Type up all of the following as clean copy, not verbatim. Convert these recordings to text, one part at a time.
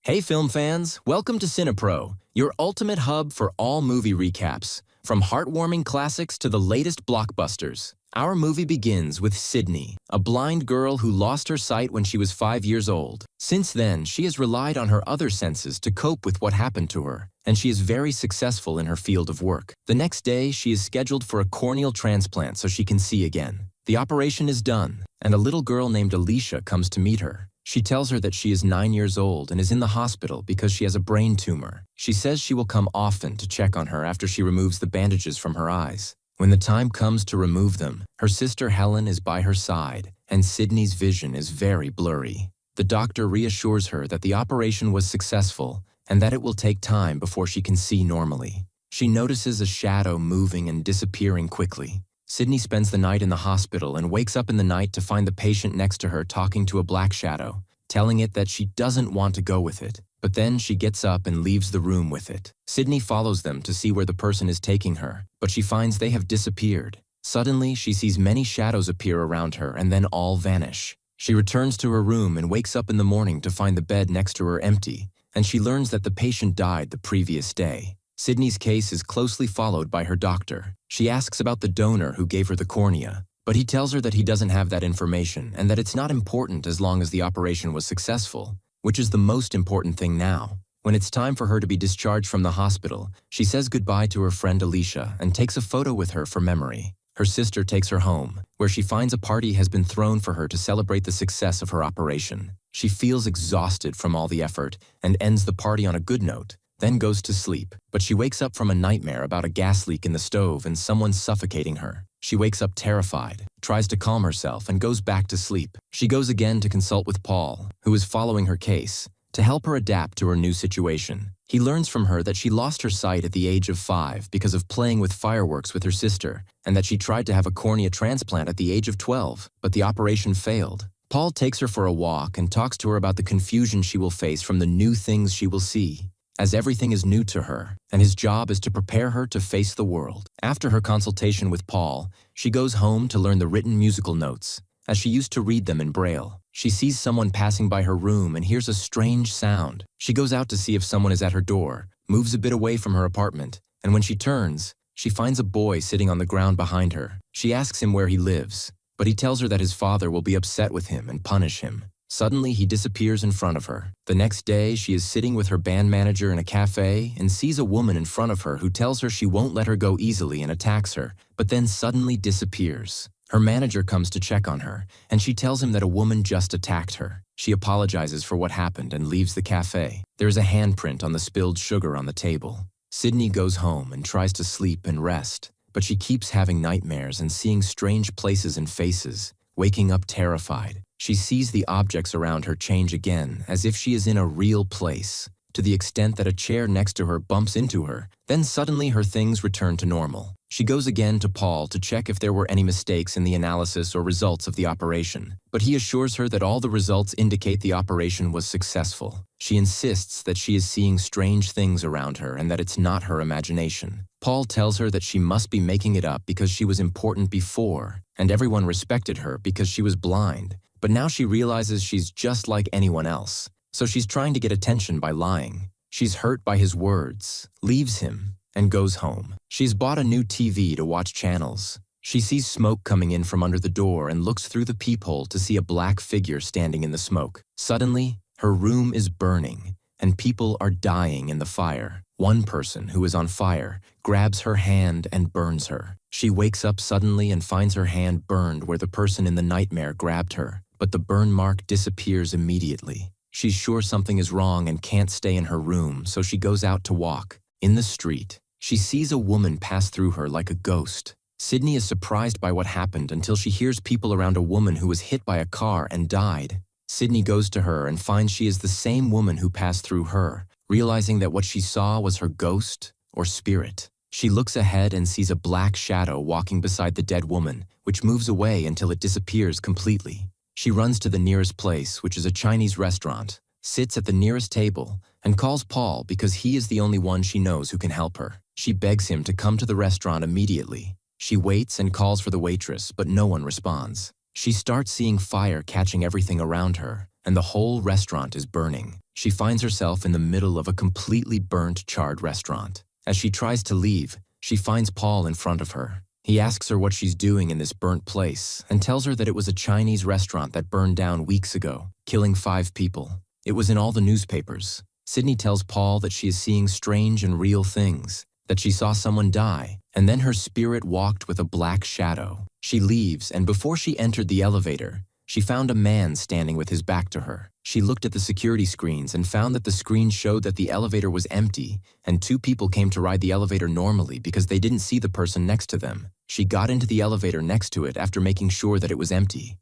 Hey film fans, welcome to CINEPRO, your ultimate hub for all movie recaps. From heartwarming classics to the latest blockbusters. Our movie begins with Sydney, a blind girl who lost her sight when she was 5 years old. Since then, she has relied on her other senses to cope with what happened to her, and she is very successful in her field of work. The next day, she is scheduled for a corneal transplant so she can see again. The operation is done, and a little girl named Alicia comes to meet her. She tells her that she is 9 years old and is in the hospital because she has a brain tumor. She says she will come often to check on her after she removes the bandages from her eyes. When the time comes to remove them, her sister Helen is by her side, and Sydney's vision is very blurry. The doctor reassures her that the operation was successful and that it will take time before she can see normally. She notices a shadow moving and disappearing quickly. Sydney spends the night in the hospital and wakes up in the night to find the patient next to her talking to a black shadow, telling it that she doesn't want to go with it. But then she gets up and leaves the room with it. Sydney follows them to see where the person is taking her, but she finds they have disappeared. Suddenly, she sees many shadows appear around her and then all vanish. She returns to her room and wakes up in the morning to find the bed next to her empty, and she learns that the patient died the previous day. Sydney's case is closely followed by her doctor. She asks about the donor who gave her the cornea, but he tells her that he doesn't have that information and that it's not important as long as the operation was successful, which is the most important thing now. When it's time for her to be discharged from the hospital, she says goodbye to her friend Alicia and takes a photo with her for memory. Her sister takes her home, where she finds a party has been thrown for her to celebrate the success of her operation. She feels exhausted from all the effort and ends the party on a good note, then goes to sleep. But she wakes up from a nightmare about a gas leak in the stove and someone suffocating her. She wakes up terrified, tries to calm herself, and goes back to sleep. She goes again to consult with Paul, who is following her case, to help her adapt to her new situation. He learns from her that she lost her sight at the age of 5 because of playing with fireworks with her sister, and that she tried to have a cornea transplant at the age of 12, but the operation failed. Paul takes her for a walk and talks to her about the confusion she will face from the new things she will see, as everything is new to her, and his job is to prepare her to face the world. After her consultation with Paul, she goes home to learn the written musical notes, as she used to read them in Braille. She sees someone passing by her room and hears a strange sound. She goes out to see if someone is at her door, moves a bit away from her apartment, and when she turns, she finds a boy sitting on the ground behind her. She asks him where he lives, but he tells her that his father will be upset with him and punish him. Suddenly, he disappears in front of her. The next day, she is sitting with her band manager in a cafe and sees a woman in front of her who tells her she won't let her go easily and attacks her, but then suddenly disappears. Her manager comes to check on her, and she tells him that a woman just attacked her. She apologizes for what happened and leaves the cafe. There is a handprint on the spilled sugar on the table. Sydney goes home and tries to sleep and rest, but she keeps having nightmares and seeing strange places and faces, waking up terrified. She sees the objects around her change again, as if she is in a real place, to the extent that a chair next to her bumps into her. Then suddenly her things return to normal. She goes again to Paul to check if there were any mistakes in the analysis or results of the operation, but he assures her that all the results indicate the operation was successful. She insists that she is seeing strange things around her and that it's not her imagination. Paul tells her that she must be making it up because she was important before, and everyone respected her because she was blind. But now she realizes she's just like anyone else, so she's trying to get attention by lying. She's hurt by his words, leaves him, and goes home. She's bought a new TV to watch channels. She sees smoke coming in from under the door and looks through the peephole to see a black figure standing in the smoke. Suddenly, her room is burning, and people are dying in the fire. One person, who is on fire, grabs her hand and burns her. She wakes up suddenly and finds her hand burned where the person in the nightmare grabbed her, but the burn mark disappears immediately. She's sure something is wrong and can't stay in her room, so she goes out to walk. In the street, she sees a woman pass through her like a ghost. Sydney is surprised by what happened until she hears people around a woman who was hit by a car and died. Sydney goes to her and finds she is the same woman who passed through her, realizing that what she saw was her ghost or spirit. She looks ahead and sees a black shadow walking beside the dead woman, which moves away until it disappears completely. She runs to the nearest place, which is a Chinese restaurant, sits at the nearest table, and calls Paul because he is the only one she knows who can help her. She begs him to come to the restaurant immediately. She waits and calls for the waitress, but no one responds. She starts seeing fire catching everything around her, and the whole restaurant is burning. She finds herself in the middle of a completely burnt, charred restaurant. As she tries to leave, she finds Paul in front of her. He asks her what she's doing in this burnt place and tells her that it was a Chinese restaurant that burned down weeks ago, killing 5 people. It was in all the newspapers. Sydney tells Paul that she is seeing strange and real things, that she saw someone die, and then her spirit walked with a black shadow. She leaves, and before she entered the elevator, she found a man standing with his back to her. She looked at the security screens and found that the screen showed that the elevator was empty, and 2 people came to ride the elevator normally because they didn't see the person next to them. She got into the elevator next to it after making sure that it was empty.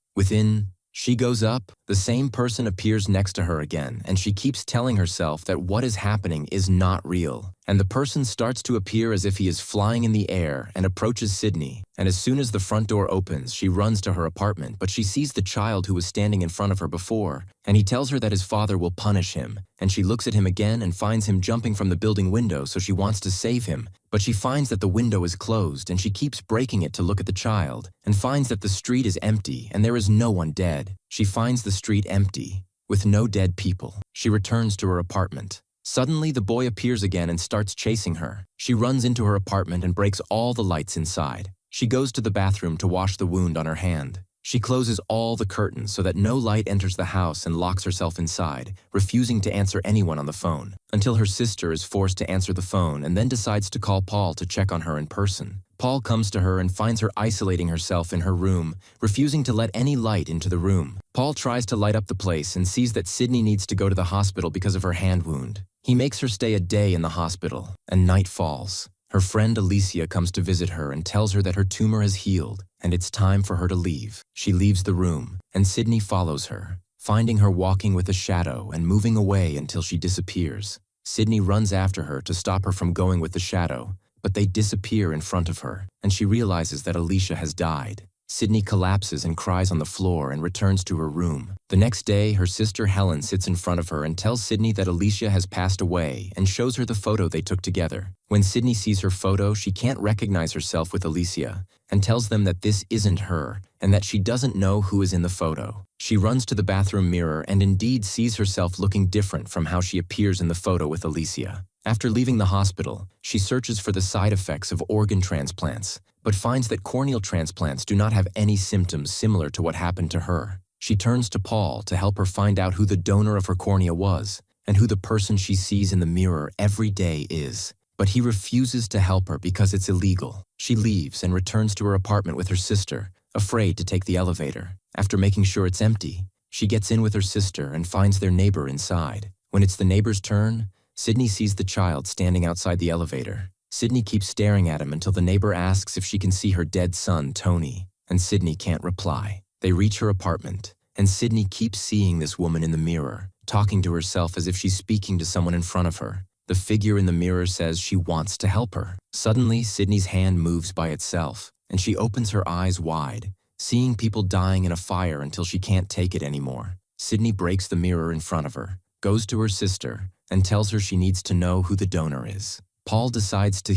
She goes up, the same person appears next to her again, and she keeps telling herself that what is happening is not real. And the person starts to appear as if he is flying in the air and approaches Sydney. And as soon as the front door opens, she runs to her apartment, but she sees the child who was standing in front of her before, and he tells her that his father will punish him. And she looks at him again and finds him jumping from the building window, so she wants to save him. But she finds that the window is closed, and she keeps breaking it to look at the child, and finds that the street is empty and there is no one dead. She finds the street empty, with no dead people. She returns to her apartment. Suddenly, the boy appears again and starts chasing her. She runs into her apartment and breaks all the lights inside. She goes to the bathroom to wash the wound on her hand. She closes all the curtains so that no light enters the house and locks herself inside, refusing to answer anyone on the phone, until her sister is forced to answer the phone and then decides to call Paul to check on her in person. Paul comes to her and finds her isolating herself in her room, refusing to let any light into the room. Paul tries to light up the place and sees that Sydney needs to go to the hospital because of her hand wound. He makes her stay a day in the hospital, and night falls. Her friend Alicia comes to visit her and tells her that her tumor has healed, and it's time for her to leave. She leaves the room, and Sydney follows her, finding her walking with a shadow and moving away until she disappears. Sydney runs after her to stop her from going with the shadow, but they disappear in front of her, and she realizes that Alicia has died. Sydney collapses and cries on the floor and returns to her room. The next day, her sister Helen sits in front of her and tells Sydney that Alicia has passed away and shows her the photo they took together. When Sydney sees her photo, she can't recognize herself with Alicia and tells them that this isn't her and that she doesn't know who is in the photo. She runs to the bathroom mirror and indeed sees herself looking different from how she appears in the photo with Alicia. After leaving the hospital, she searches for the side effects of organ transplants, but finds that corneal transplants do not have any symptoms similar to what happened to her. She turns to Paul to help her find out who the donor of her cornea was and who the person she sees in the mirror every day is. But he refuses to help her because it's illegal. She leaves and returns to her apartment with her sister, afraid to take the elevator. After making sure it's empty, she gets in with her sister and finds their neighbor inside. When it's the neighbor's turn, Sydney sees the child standing outside the elevator. Sydney keeps staring at him until the neighbor asks if she can see her dead son, Tony, and Sydney can't reply. They reach her apartment, and Sydney keeps seeing this woman in the mirror, talking to herself as if she's speaking to someone in front of her. The figure in the mirror says she wants to help her. Suddenly, Sydney's hand moves by itself, and she opens her eyes wide, seeing people dying in a fire until she can't take it anymore. Sydney breaks the mirror in front of her, goes to her sister, and tells her she needs to know who the donor is. Paul decides to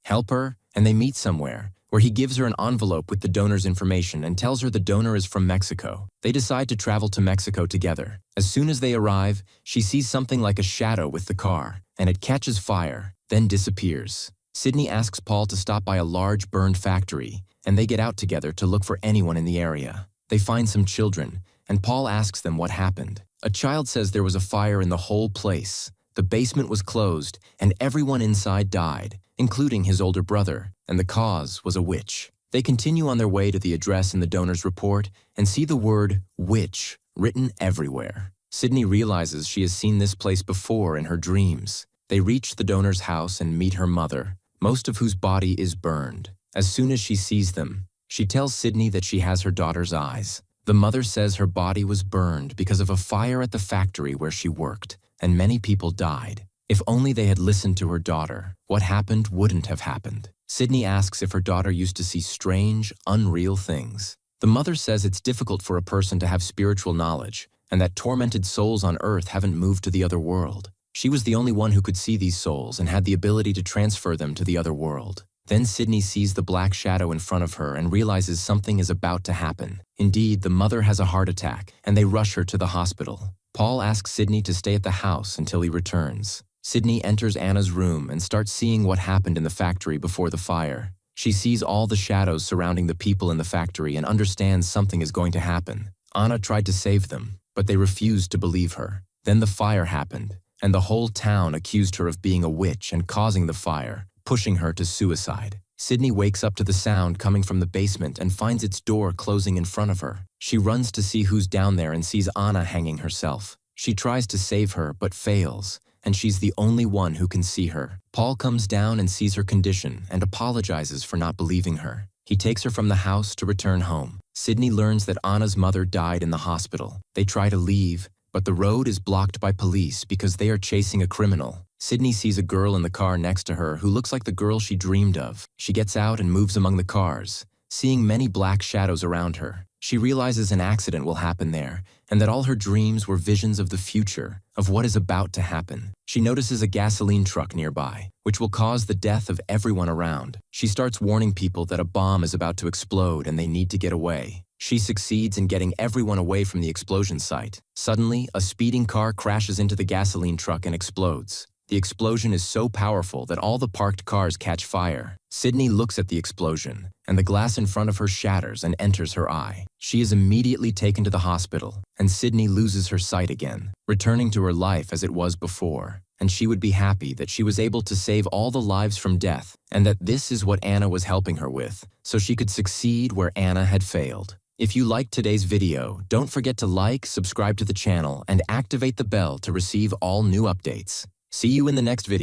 help her, and they meet somewhere, where he gives her an envelope with the donor's information and tells her the donor is from Mexico. They decide to travel to Mexico together. As soon as they arrive, she sees something like a shadow with the car, and it catches fire, then disappears. Sydney asks Paul to stop by a large burned factory, and they get out together to look for anyone in the area. They find some children, and Paul asks them what happened. A child says there was a fire in the whole place. The basement was closed, and everyone inside died, including his older brother, and the cause was a witch. They continue on their way to the address in the donor's report and see the word witch written everywhere. Sydney realizes she has seen this place before in her dreams. They reach the donor's house and meet her mother, most of whose body is burned. As soon as she sees them, she tells Sydney that she has her daughter's eyes. The mother says her body was burned because of a fire at the factory where she worked, and many people died. If only they had listened to her daughter, what happened wouldn't have happened. Sydney asks if her daughter used to see strange, unreal things. The mother says it's difficult for a person to have spiritual knowledge, and that tormented souls on earth haven't moved to the other world. She was the only one who could see these souls and had the ability to transfer them to the other world. Then Sydney sees the black shadow in front of her and realizes something is about to happen. Indeed, the mother has a heart attack, and they rush her to the hospital. Paul asks Sydney to stay at the house until he returns. Sydney enters Anna's room and starts seeing what happened in the factory before the fire. She sees all the shadows surrounding the people in the factory and understands something is going to happen. Anna tried to save them, but they refused to believe her. Then the fire happened, and the whole town accused her of being a witch and causing the fire, pushing her to suicide. Sydney wakes up to the sound coming from the basement and finds its door closing in front of her. She runs to see who's down there and sees Anna hanging herself. She tries to save her but fails, and she's the only one who can see her. Paul comes down and sees her condition and apologizes for not believing her. He takes her from the house to return home. Sydney learns that Anna's mother died in the hospital. They try to leave, but the road is blocked by police because they are chasing a criminal. Sydney sees a girl in the car next to her who looks like the girl she dreamed of. She gets out and moves among the cars, seeing many black shadows around her. She realizes an accident will happen there, and that all her dreams were visions of the future, of what is about to happen. She notices a gasoline truck nearby, which will cause the death of everyone around. She starts warning people that a bomb is about to explode and they need to get away. She succeeds in getting everyone away from the explosion site. Suddenly, a speeding car crashes into the gasoline truck and explodes. The explosion is so powerful that all the parked cars catch fire. Sydney looks at the explosion, and the glass in front of her shatters and enters her eye. She is immediately taken to the hospital, and Sydney loses her sight again, returning to her life as it was before. And she would be happy that she was able to save all the lives from death, and that this is what Anna was helping her with, so she could succeed where Anna had failed. If you liked today's video, don't forget to like, subscribe to the channel, and activate the bell to receive all new updates. See you in the next video.